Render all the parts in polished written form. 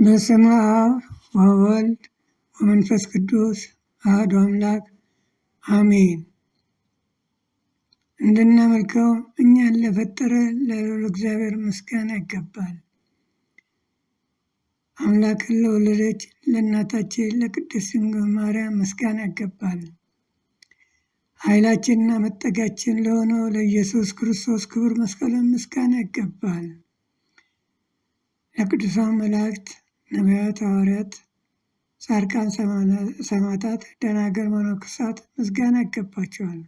በስመ አብ ወወልድ ወመንፈስ ቅዱስ አሐዱ አምላክ አሜን። እንድናመልከው እኛን ለፈጠረ ለልዑል እግዚአብሔር ምስጋና ይገባል። አምላክን ለወለደች ለእናታችን ለቅድስት ድንግል ማርያም ምስጋና ይገባል። ኃይላችንና መጠጊያችን ለሆነው ለኢየሱስ ክርስቶስ ክቡር መስቀልን ምስጋና ይገባል። ለቅዱሳን መላእክት፣ ነቢያት፣ ሐዋርያት፣ ጻድቃን፣ ሰማዕታት፣ ደናግል፣ መነኮሳት ምስጋና ይገባቸዋል።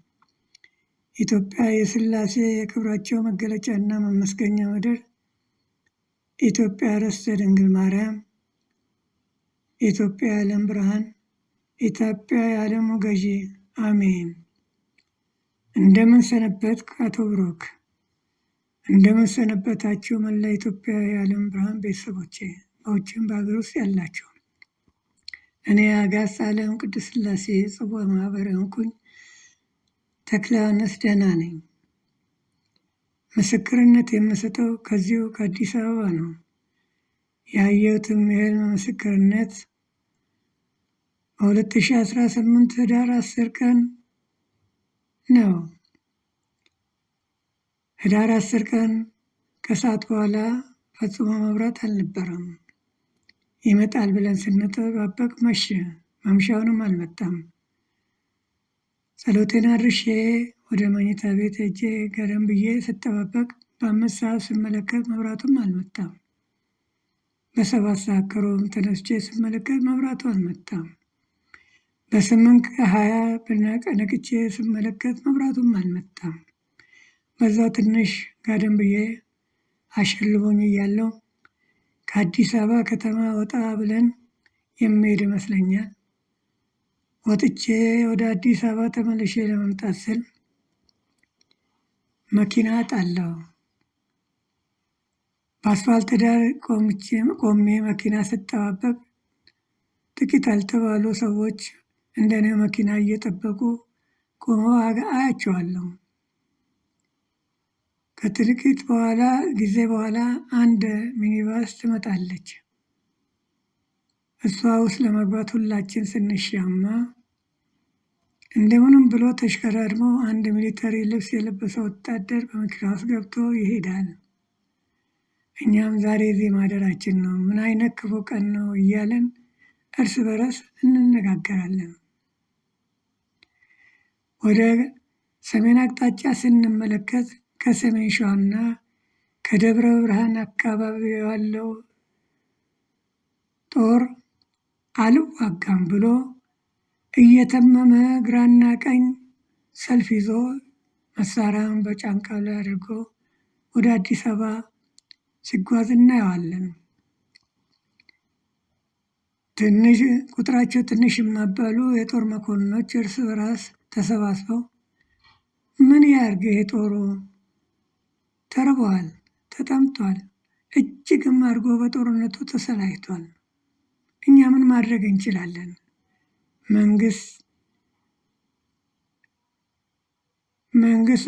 ኢትዮጵያ የሥላሴ የክብራቸው መገለጫና መመስገኛ ምድር፣ ኢትዮጵያ ርስተ ድንግል ማርያም፣ ኢትዮጵያ የዓለም ብርሃን፣ ኢትዮጵያ የዓለሙ ገዢ አሜን። እንደምን ሰነበትክ አቶ ብሩክ? እንደምን ሰነበታችሁ መላ ኢትዮጵያ የዓለም ብርሃን ቤተሰቦቼ፣ በውጭም በሀገር ውስጥ ያላችሁ። እኔ አጋዕዝተ ዓለም ቅድስት ሥላሴ ጽዋ ማህበር የሆንኩኝ ተክለ ዮሐንስ ደህና ነኝ። ምስክርነት የምሰጠው ከዚሁ ከአዲስ አበባ ነው። ያየሁትም የህልም ምስክርነት በ2018 ህዳር 10 ቀን ነው። ህዳር 10 ቀን ከሰዓት በኋላ ፈጽሞ መብራት አልነበረም። ይመጣል ብለን ስንጠባበቅ መሸ። ማምሻውንም አልመጣም። ጸሎቴን አድርሼ ወደ መኝታ ቤት ሄጄ ገረም ብዬ ስጠባበቅ በ5 ሰዓት ስመለከት መብራቱም አልመጣም። በ7 ሰዓት ከሩብ ተነስቼ ስመለከት መብራቱ አልመጣም። በ8:20 ነቅቼ ስመለከት መብራቱም አልመጣም። በዛው ትንሽ ጋደም ብዬ አሸልቦኝ እያለሁ ከአዲስ አበባ ከተማ ወጣ ብለን የሚሄድ ይመስለኛል። ወጥቼ ወደ አዲስ አበባ ተመልሼ ለመምጣት ስል መኪና አጣለሁ። በአስፋልት ዳር ቆሜ መኪና ስጠባበቅ ጥቂት ያልተባሉ ሰዎች እንደኔ መኪና እየጠበቁ ቆመው አያቸዋለሁ። ከጥቂት ጊዜ በኋላ አንድ ሚኒባስ ትመጣለች። እሷ ውስጥ ለመግባት ሁላችን ስንሻማ እንደምንም ብሎ ተሽከራድሞ አንድ ሚሊተሪ ልብስ የለበሰ ወታደር በመኪና ውስጥ ገብቶ ይሄዳል። እኛም ዛሬ እዚህ ማደራችን ነው፣ ምን አይነት ክፉ ቀን ነው እያለን እርስ በርስ እንነጋገራለን። ወደ ሰሜን አቅጣጫ ስንመለከት ከሰሜን ሸዋና ከደብረ ብርሃን አካባቢ ያለው ጦር አልዋጋም ብሎ እየተመመ ግራና ቀኝ ሰልፍ ይዞ መሳሪያውን በጫንቃው ላይ አድርጎ ወደ አዲስ አበባ ሲጓዝ እናየዋለን። ቁጥራቸው ትንሽ የማይባሉ የጦር መኮንኖች እርስ በራስ ተሰባስበው ምን ያርግ ይሄ ጦሩ ተርቧል፣ ተጠምቷል፣ እጅግም አድርጎ በጦርነቱ ተሰላይቷል። እኛ ምን ማድረግ እንችላለን? መንግስት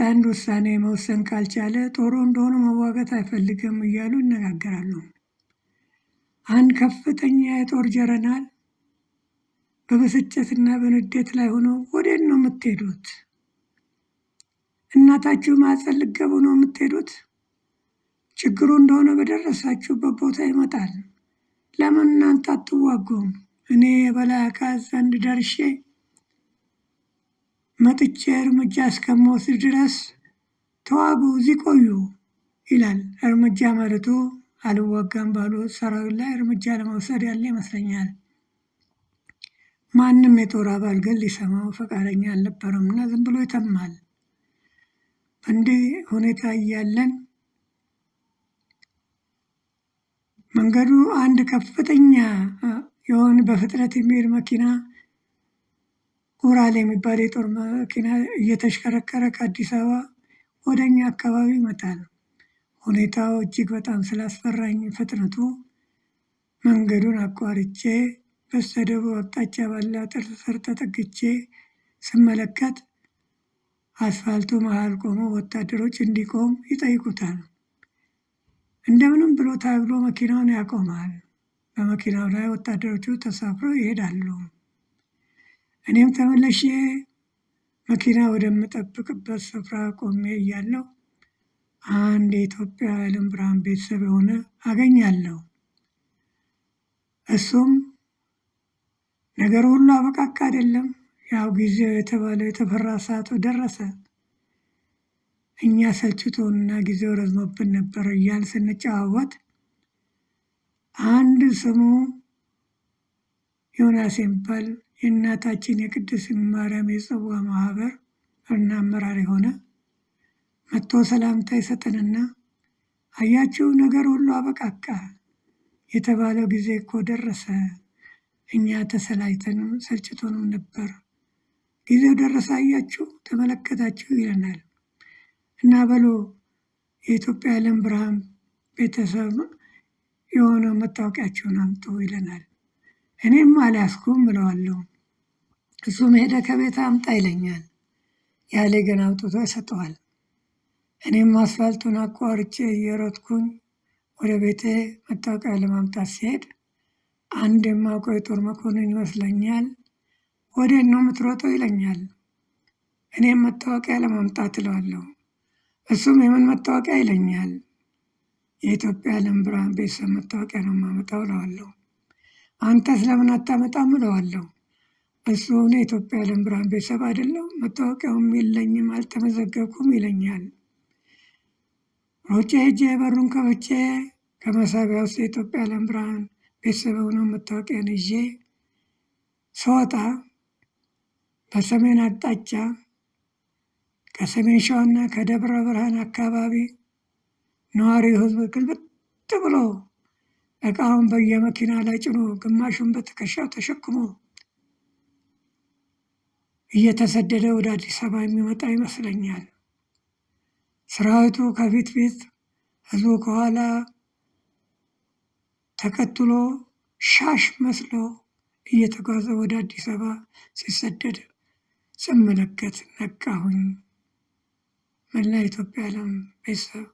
አንድ ውሳኔ መወሰን ካልቻለ ጦሩ እንደሆነ መዋጋት አይፈልግም እያሉ ይነጋገራሉ። አንድ ከፍተኛ የጦር ጀነራል በብስጭትና በንዴት ላይ ሆኖ ወዴት ነው የምትሄዱት? እናታችሁ ማህፀን ልትገቡ ነው የምትሄዱት? ችግሩ እንደሆነ በደረሳችሁበት ቦታ ይመጣል። ለምን እናንተ አትዋጉም? እኔ የበላይ አካል ዘንድ ደርሼ መጥቼ እርምጃ እስከምወስድ ድረስ ተዋጉ፣ እዚህ ቆዩ ይላል። እርምጃ ማለቱ አልዋጋም ባሉ ሰራዊት ላይ እርምጃ ለመውሰድ ያለ ይመስለኛል። ማንም የጦር አባል ግን ሊሰማው ፈቃደኛ አልነበረም እና ዝም ብሎ ይተማል። በእንዲህ ሁኔታ እያለን መንገዱ አንድ ከፍተኛ የሆነ በፍጥነት የሚሄድ መኪና ኡራል የሚባል የጦር መኪና እየተሽከረከረ ከአዲስ አበባ ወደኛ አካባቢ ይመጣል። ሁኔታው እጅግ በጣም ስላስፈራኝ ፍጥነቱ መንገዱን አቋርጬ በስተደቡብ አቅጣጫ ባለ አጥር ስር ተጠግቼ ስመለከት አስፋልቱ መሃል ቆሞ ወታደሮች እንዲቆም ይጠይቁታል። እንደምንም ብሎ ታግሎ መኪናውን ያቆማል። በመኪናው ላይ ወታደሮቹ ተሳፍረው ይሄዳሉ። እኔም ተመለሼ መኪና ወደምጠብቅበት ስፍራ ቆሜ እያለሁ አንድ የኢትዮጵያ የዓለም ብርሃን ቤተሰብ የሆነ አገኛለሁ። እሱም ነገር ሁሉ አበቃቃ አይደለም። ያው ጊዜው የተባለው የተፈራ ሰዓቱ ደረሰ። እኛ ሰልችቶንና ጊዜው ረዝሞብን ነበር እያል ስንጨዋወት አንድ ስሙ ዮናስ የሚባል የእናታችን የቅድስት ማርያም የጽዋ ማህበር እና አመራር የሆነ መጥቶ ሰላምታ ይሰጠንና አያችሁ ነገር ሁሉ አበቃቃ፣ የተባለው ጊዜ እኮ ደረሰ። እኛ ተሰላይተንም ሰልችቶንም ነበር። ጊዜው ደረሰ፣ አያችሁ፣ ተመለከታችሁ ይለናል። እና በሎ የኢትዮጵያ የዓለም ብርሃን ቤተሰብ የሆነው መታወቂያችሁን አምጡ ይለናል። እኔም አልያዝኩም እለዋለሁ። እሱም ሄደ ከቤት አምጣ ይለኛል። ያለ ገና አውጥቶ ይሰጠዋል። እኔም አስፋልቱን አቋርጬ እየሮጥኩኝ ወደ ቤቴ መታወቂያ ለማምጣት ሲሄድ አንድ የማውቀው የጦር መኮንን ይመስለኛል። ወዴት ነው የምትሮጠው ይለኛል። እኔም መታወቂያ ለማምጣት እለዋለሁ። እሱም የምን መታወቂያ ይለኛል። የኢትዮጵያ የዓለም ብርሃን ቤተሰብ መታወቂያ ነው የማመጣው እለዋለሁ። አንተስ ለምን አታመጣም እለዋለሁ። እሱ እኔ የኢትዮጵያ የዓለም ብርሃን ቤተሰብ አይደለሁ፣ መታወቂያውም የለኝም፣ አልተመዘገብኩም ይለኛል። ሮጬ ሄጄ በሩን ከፍቼ ከመሳቢያ ውስጥ የኢትዮጵያ የዓለም ብርሃን ቤተሰብ የሆነው መታወቂያን ይዤ ስወጣ በሰሜን አቅጣጫ ከሰሜን ሸዋና ከደብረ ብርሃን አካባቢ ነዋሪው ሕዝብ ግልብጥ ብሎ እቃውን በየመኪና ላይ ጭኖ ግማሹን በትከሻው ተሸክሞ እየተሰደደ ወደ አዲስ አበባ የሚመጣ ይመስለኛል። ሰራዊቱ ከፊት ፊት፣ ሕዝቡ ከኋላ ተከትሎ ሻሽ መስሎ እየተጓዘ ወደ አዲስ አበባ ሲሰደድ ስመለከት ነቃሁኝ። መላ ኢትዮጵያ የዓለም ቤተሰብ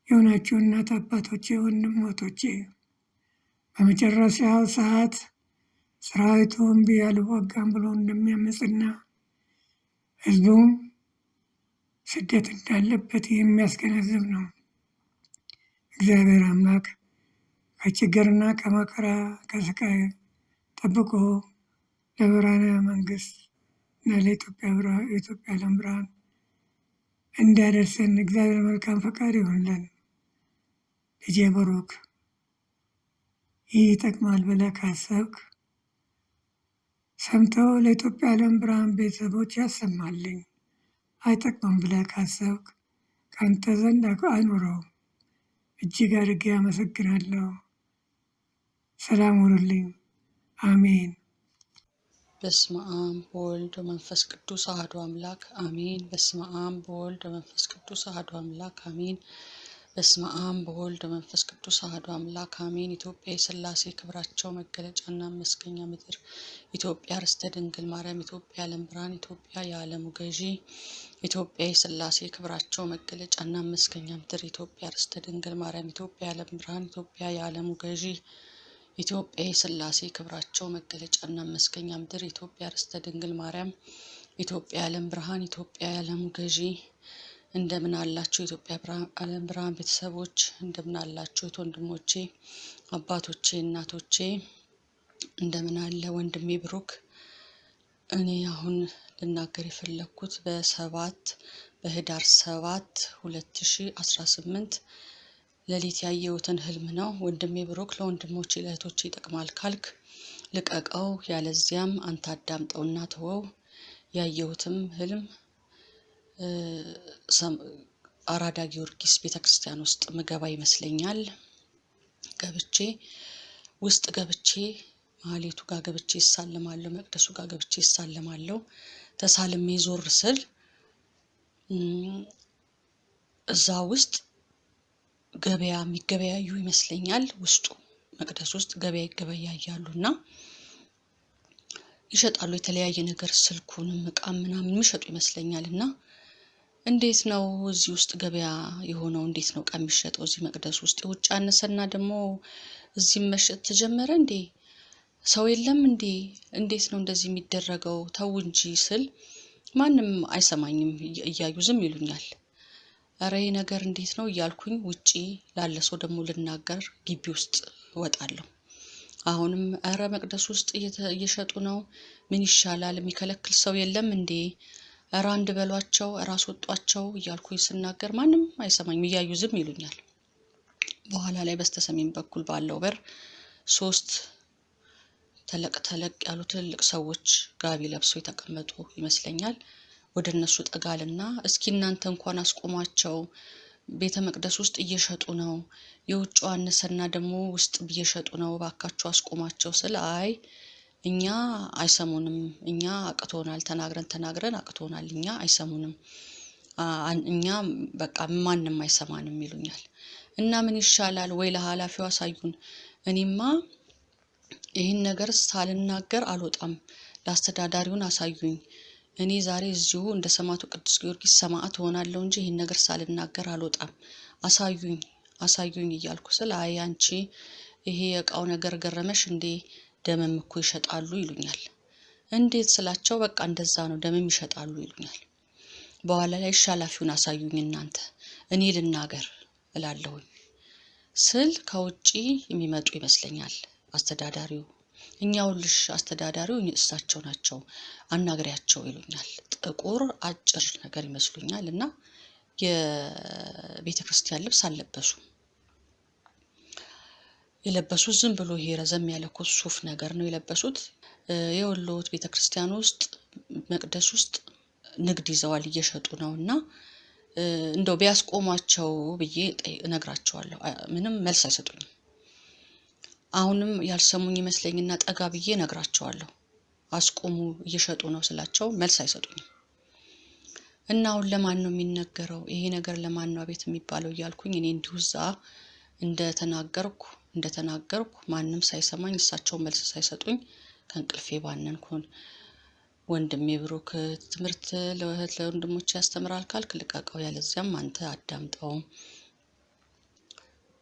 የሆናችሁ እናት አባቶቼ፣ ወንድሞቶቼ፣ በመጨረሻው ሰዓት ሰራዊቱ እምቢ አልዋጋም ብሎ እንደሚያመፅና ህዝቡም ስደት እንዳለበት የሚያስገነዝብ ነው። እግዚአብሔር አምላክ ከችግርና ከመከራ ከስቃይ ጠብቆ ለብርሃነ መንግስት እና ለኢትዮጵያ የዓለም ብርሃን እንዲያደርሰን እግዚአብሔር መልካም ፈቃድ ይሆንልን። ልጄ ብሩክ፣ ይህ ይጠቅማል ብለህ ካሰብክ ሰምተው ለኢትዮጵያ የዓለም ብርሃን ቤተሰቦች ያሰማልኝ። አይጠቅምም ብለህ ካሰብክ ከአንተ ዘንድ አይኑረው። እጅግ አድርጌ አመሰግናለሁ። ሰላም ሁኑልኝ። አሜን። በስመ አብ ወወልድ ወመንፈስ ቅዱስ አሐዱ አምላክ አሜን። በስመ አብ ወወልድ ወመንፈስ ቅዱስ አሐዱ አምላክ አሜን። በስመ አብ ወወልድ ወመንፈስ ቅዱስ አሐዱ አምላክ አሜን። ኢትዮጵያ የሥላሴ ክብራቸው መገለጫና መስገኛ ምድር፣ ኢትዮጵያ ርስተ ድንግል ማርያም፣ ኢትዮጵያ የዓለም ብርሃን፣ ኢትዮጵያ የዓለሙ ገዢ፣ ኢትዮጵያ የሥላሴ ክብራቸው መገለጫና መስገኛ ምድር፣ ኢትዮጵያ ርስተ ድንግል ማርያም፣ ኢትዮጵያ የዓለም ብርሃን፣ ኢትዮጵያ የዓለሙ ገዢ፣ ኢትዮጵያ የሥላሴ ክብራቸው መገለጫና መስገኛ ምድር፣ ኢትዮጵያ ርስተ ድንግል ማርያም፣ ኢትዮጵያ የዓለም ብርሃን፣ ኢትዮጵያ የዓለሙ ገዢ። እንደምን አላችሁ የኢትዮጵያ የዓለም ብርሃን ቤተሰቦች? እንደምን አላችሁ ወንድሞቼ፣ አባቶቼ፣ እናቶቼ? እንደምን አለ ወንድሜ ብሩክ? እኔ አሁን ልናገር የፈለኩት በህዳር 7 2018 ሌሊት ያየሁትን ህልም ነው። ወንድሜ ብሩክ ለወንድሞቼ ለእህቶቼ ይጠቅማል ካልክ ልቀቀው፣ ያለዚያም አንተ አዳምጠውና ተወው። ያየሁትም ህልም አራዳ ጊዮርጊስ ቤተክርስቲያን ውስጥ ምገባ ይመስለኛል። ገብቼ ማህሌቱ ጋር ገብቼ ይሳለማለሁ፣ መቅደሱ ጋር ገብቼ ይሳለማለሁ። ተሳልሜ ዞር ስል እዛ ውስጥ ገበያ የሚገበያዩ ይመስለኛል። ውስጡ መቅደስ ውስጥ ገበያ ይገበያያሉና ይሸጣሉ። የተለያየ ነገር ስልኩንም እቃ ምናምን የሚሸጡ ይመስለኛልና እንዴት ነው እዚህ ውስጥ ገበያ የሆነው? እንዴት ነው ዕቃ የሚሸጠው እዚህ መቅደስ ውስጥ? የውጭ አነሰና ደግሞ እዚህም መሸጥ ተጀመረ እንዴ? ሰው የለም እንዴ? እንዴት ነው እንደዚህ የሚደረገው? ተው እንጂ ስል ማንም አይሰማኝም፣ እያዩ ዝም ይሉኛል። እረ ይህ ነገር እንዴት ነው እያልኩኝ ውጪ ላለ ሰው ደግሞ ልናገር ግቢ ውስጥ እወጣለሁ። አሁንም እረ መቅደስ ውስጥ እየሸጡ ነው፣ ምን ይሻላል? የሚከለክል ሰው የለም እንዴ? እረ አንድ በሏቸው፣ እረ አስወጧቸው እያልኩኝ ስናገር ማንም አይሰማኝም፣ እያዩ ዝም ይሉኛል። በኋላ ላይ በስተሰሜን በኩል ባለው በር 3 ተለቅ ተለቅ ያሉ ትልልቅ ሰዎች ጋቢ ለብሰው የተቀመጡ ይመስለኛል። ወደ እነሱ ጠጋልና እስኪ እናንተ እንኳን አስቆሟቸው፣ ቤተ መቅደስ ውስጥ እየሸጡ ነው፣ የውጭው አነሰና ደግሞ ውስጥ እየሸጡ ነው፣ ባካችሁ አስቆሟቸው ስል አይ እኛ አይሰሙንም፣ እኛ አቅቶናል፣ ተናግረን አቅቶናል፣ እኛ አይሰሙንም፣ እኛ በቃ ማንም አይሰማንም ይሉኛል። እና ምን ይሻላል ወይ ለኃላፊው አሳዩን። እኔማ ይህን ነገር ሳልናገር አልወጣም፣ ለአስተዳዳሪውን አሳዩኝ። እኔ ዛሬ እዚሁ እንደ ሰማዕቱ ቅዱስ ጊዮርጊስ ሰማዕት እሆናለሁ እንጂ ይህን ነገር ሳልናገር አልወጣም፣ አሳዩኝ እያልኩ ስለ አይ አንቺ ይሄ የእቃው ነገር ገረመሽ እንዴ? ደምም እኮ ይሸጣሉ ይሉኛል። እንዴት ስላቸው በቃ እንደዛ ነው ደምም ይሸጣሉ ይሉኛል። በኋላ ላይ ኃላፊውን አሳዩኝ እናንተ፣ እኔ ልናገር እላለሁኝ ስል ከውጪ የሚመጡ ይመስለኛል አስተዳዳሪው። እኛውልሽ አስተዳዳሪው እሳቸው ናቸው አናግሪያቸው ይሉኛል። ጥቁር አጭር ነገር ይመስሉኛል እና የቤተ ክርስቲያን ልብስ አልለበሱም። የለበሱት ዝም ብሎ ይሄ ረዘም ያለ ሱፍ ነገር ነው የለበሱት። የወሎት ቤተ ክርስቲያን ውስጥ መቅደስ ውስጥ ንግድ ይዘዋል፣ እየሸጡ ነው እና እንደው ቢያስቆሟቸው ብዬ እነግራቸዋለሁ። ምንም መልስ አይሰጡኝም። አሁንም ያልሰሙኝ ይመስለኝና ጠጋ ብዬ እነግራቸዋለሁ። አስቆሙ እየሸጡ ነው ስላቸው መልስ አይሰጡኝም። እና አሁን ለማን ነው የሚነገረው? ይሄ ነገር ለማን ነው አቤት የሚባለው እያልኩኝ እኔ እንዲሁ እዛ እንደተናገርኩ ማንም ሳይሰማኝ እሳቸው መልስ ሳይሰጡኝ ከእንቅልፌ ባነንኩን። ወንድሜ ብሩክ ትምህርት ለእህት ለወንድሞች ያስተምራል ካልክ ልቀቀው፣ ያለዚያም አንተ አዳምጠው።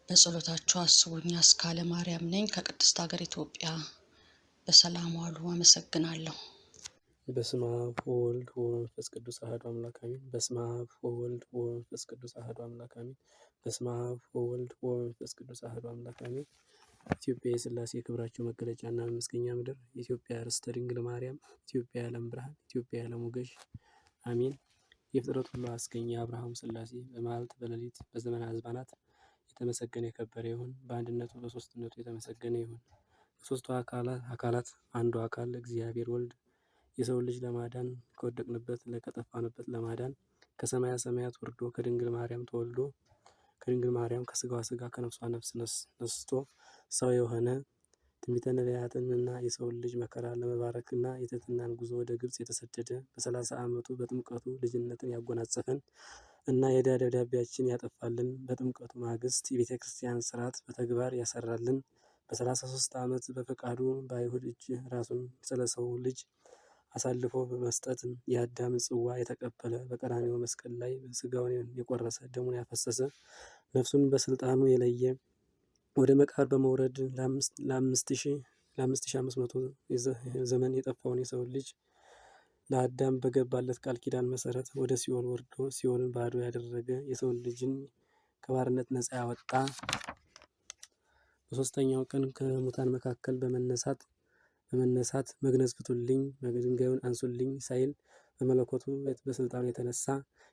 በጸሎታችሁ አስቡኝ። አስካለ ማርያም ነኝ ከቅድስት ሀገር ኢትዮጵያ። በሰላም ዋሉ። አመሰግናለሁ። በስመ አብ ወወልድ ወመንፈስ ቅዱስ አሐዱ አምላክ አሜን። በስመ አብ ወወልድ ወመንፈስ ቅዱስ አሐዱ አምላክ አሜን። በስመ አብ ወወልድ ወመንፈስ ቅዱስ አሐዱ አምላክ አሜን። ኢትዮጵያ የሥላሴ ክብራቸው መገለጫና መመስገኛ ምድር፣ ኢትዮጵያ ርስተ ድንግል ማርያም፣ ኢትዮጵያ የዓለም ብርሃን፣ ኢትዮጵያ የዓለሙ ገዥ አሜን። የፍጥረት ሁሉ አስገኝ የአብርሃም ሥላሴ በመዓልት በሌሊት በዘመነ አዝማናት የተመሰገነ የከበረ ይሁን። በአንድነቱ በሦስትነቱ የተመሰገነ ይሁን። ከሦስቱ አካላት አንዱ አካል እግዚአብሔር ወልድ የሰው ልጅ ለማዳን ከወደቅንበት ከጠፋንበት ለማዳን ከሰማያ ሰማያት ወርዶ ከድንግል ማርያም ተወልዶ ከድንግል ማርያም ከስጋዋ ስጋ ከነፍሷ ነፍስ ነስቶ ሰው የሆነ ትንቢተ ነቢያትንና የሰው ልጅ መከራ ለመባረክና የትሕትናን ጉዞ ወደ ግብጽ የተሰደደ በ30 ዓመቱ በጥምቀቱ ልጅነትን ያጎናጸፈን እና የዕዳ ደብዳቤያችን ያጠፋልን በጥምቀቱ ማግስት የቤተ ክርስቲያን ስርዓት በተግባር ያሰራልን በ33 ዓመት በፈቃዱ በአይሁድ እጅ ራሱን ስለ ሰው ልጅ አሳልፎ በመስጠት የአዳምን ጽዋ የተቀበለ በቀራንዮ መስቀል ላይ ስጋውን የቆረሰ ደሙን ያፈሰሰ ነፍሱን በስልጣኑ የለየ ወደ መቃብር በመውረድ ለ5500 ዘመን የጠፋውን የሰው ልጅ ለአዳም በገባለት ቃል ኪዳን መሰረት ወደ ሲኦል ወርዶ ሲኦልን ባዶ ያደረገ የሰው ልጅን ከባርነት ነፃ ያወጣ በሦስተኛው ቀን ከሙታን መካከል በመነሳት መግነዝ ፍቱልኝ ድንጋዩን አንሱልኝ ሳይል በመለኮቱ በስልጣኑ የተነሳ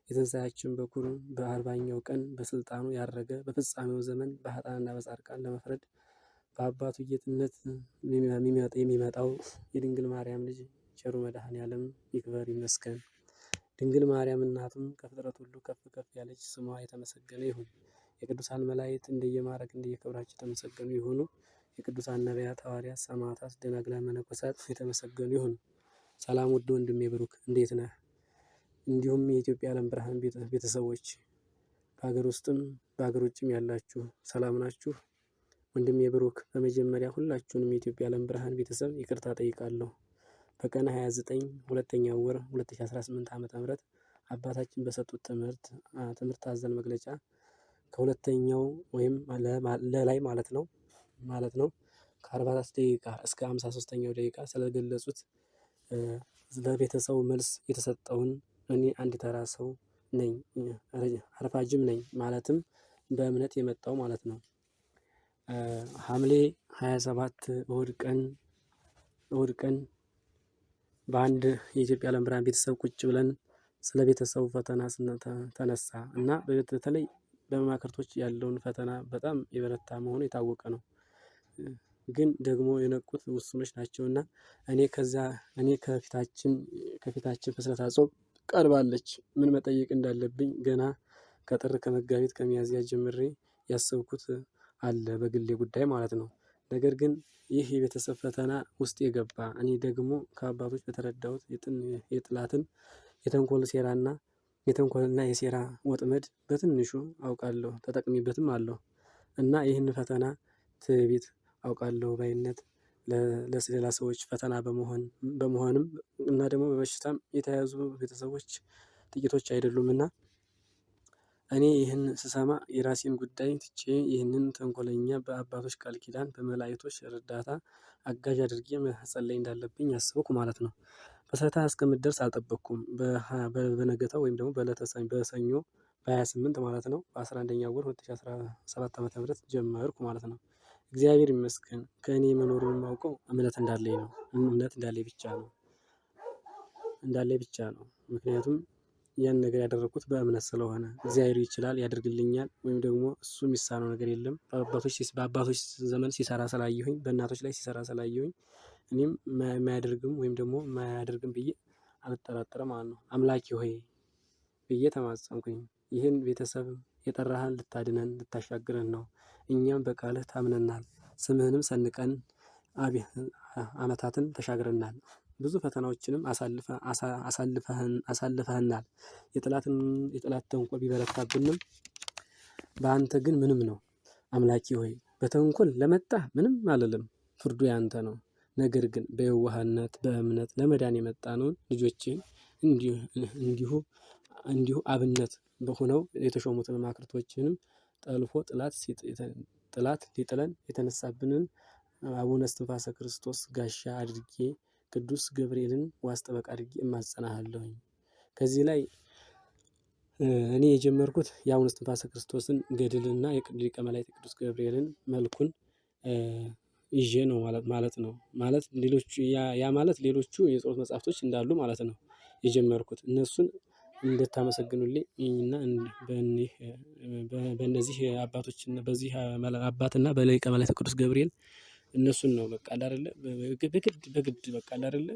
የትንሣኤያችን በኩር በ40ኛው ቀን በስልጣኑ ያረገ በፍጻሜው ዘመን በኃጥአንና በጻድቃን ለመፍረድ በአባቱ ጌትነት የሚመጣው የድንግል ማርያም ልጅ ቸሩ መድኃኔዓለም ይክበር ይመስገን። ድንግል ማርያም እናቱም ከፍጥረት ሁሉ ከፍ ከፍ ያለች ስሟ የተመሰገነ ይሁን። የቅዱሳን መላእክት እንደየማዕረግ እንደየክብራቸው የተመሰገኑ ይሁኑ። የቅዱሳን ነቢያት፣ ሐዋርያት፣ ሰማዕታት፣ ደናግላን፣ መነኮሳት የተመሰገኑ ይሁኑ። ሰላም ውድ ወንድሜ ብሩክ እንዴት ነህ? እንዲሁም የኢትዮጵያ የዓለም ብርሃን ቤተሰቦች በሀገር ውስጥም በሀገር ውጭም ያላችሁ ሰላም ናችሁ? ወንድሜ ብሩክ በመጀመሪያ ሁላችሁንም የኢትዮጵያ የዓለም ብርሃን ቤተሰብ ይቅርታ ጠይቃለሁ። በቀን 29 ሁለተኛው ወር 2018 ዓ.ም አባታችን በሰጡት ትምህርት አዘል መግለጫ ከሁለተኛው ወይም ለላይ ማለት ነው ከ44 ደቂቃ እስከ 53ኛው ደቂቃ ስለገለጹት ለቤተሰቡ መልስ የተሰጠውን እኔ አንድ ተራ ሰው ነኝ፣ አርፋጅም ነኝ ማለትም በእምነት የመጣው ማለት ነው። ሐምሌ 27 እሁድ ቀን በአንድ የኢትዮጵያ ዓለም ብርሃን ቤተሰብ ቁጭ ብለን ስለ ቤተሰቡ ፈተና ተነሳ እና በተለይ በመማክርቶች ያለውን ፈተና በጣም የበረታ መሆኑ የታወቀ ነው። ግን ደግሞ የነቁት ውስኖች ናቸው እና እኔ ከፊታችን ፍስረታ ጾም ቀርባለች። ምን መጠየቅ እንዳለብኝ ገና ከጥር ከመጋቢት ከሚያዝያ ጀምሬ ያሰብኩት አለ በግሌ ጉዳይ ማለት ነው። ነገር ግን ይህ የቤተሰብ ፈተና ውስጥ የገባ እኔ ደግሞ ከአባቶች በተረዳሁት የጥላትን የተንኮልና የሴራ ወጥመድ በትንሹ አውቃለሁ፣ ተጠቅሜበትም አለሁ እና ይህን ፈተና ትዕቢት፣ አውቃለሁ ባይነት ለሌላ ሰዎች ፈተና በመሆንም እና ደግሞ በበሽታም የተያዙ ቤተሰቦች ጥቂቶች አይደሉምና እኔ ይህን ስሰማ የራሴን ጉዳይ ትቼ ይህንን ተንኮለኛ በአባቶች ቃል ኪዳን በመላእክቶች እርዳታ አጋዥ አድርጌ መጸለይ እንዳለብኝ አስብኩ ማለት ነው። ፍስረታ እስከምደርስ አልጠበቅኩም። በነገታው ወይም ደግሞ በሰኞ በ28 ማለት ነው በ11ኛው ወር 2017 ዓ.ም ጀመርኩ ማለት ነው። እግዚአብሔር ይመስገን ከእኔ መኖሩን የማውቀው እምነት እንዳለኝ ነው። እምነት እንዳለኝ ብቻ ነው። ምክንያቱም ያን ነገር ያደረኩት በእምነት ስለሆነ እግዚአብሔር ይችላል ያደርግልኛል፣ ወይም ደግሞ እሱ የሚሳነው ነገር የለም። በአባቶች ዘመን ሲሰራ ስላየሁኝ፣ በእናቶች ላይ ሲሰራ ስላየሁኝ እኔም የማያደርግም ወይም ደግሞ የማያደርግም ብዬ አልጠራጠርም ማለት ነው። አምላኬ ሆይ ብዬ ተማጸንኩኝ። ይህን ቤተሰብ የጠራህን ልታድነን ልታሻግረን ነው። እኛም በቃልህ ታምነናል፣ ስምህንም ሰንቀን ዓመታትን ተሻግረናል። ብዙ ፈተናዎችንም አሳልፈህናል። የጠላት ተንኮል ቢበረታብንም በአንተ ግን ምንም ነው። አምላኬ ሆይ በተንኮል ለመጣህ ምንም አልልም፣ ፍርዱ ያንተ ነው። ነገር ግን በየዋህነት በእምነት ለመዳን የመጣነውን ልጆቼን እንዲሁ አብነት ሆነው የተሾሙትን መማክርቶችንም ጠልፎ ጥላት ሊጥለን የተነሳብንን አቡነ እስትንፋሰ ክርስቶስ ጋሻ አድርጌ ቅዱስ ገብርኤልን ዋስ ጠበቃ አድርጌ እማጸናሃለሁኝ። ከዚህ ላይ እኔ የጀመርኩት የአቡነ እስትንፋሰ ክርስቶስን ገድልና የሊቀ መላእክት ቅዱስ ገብርኤልን መልኩን ይዤ ነው ማለት ነው። ማለት ሌሎቹ የጸሎት መጽሐፍቶች እንዳሉ ማለት ነው የጀመርኩት። እነሱን እንድታመሰግኑልኝ እና በእነዚህ አባቶችና በዚህ አባትና በሊቀ መላእክት ቅዱስ ገብርኤል እነሱን ነው በቃ አይደለ በግድ በቃ አይደለ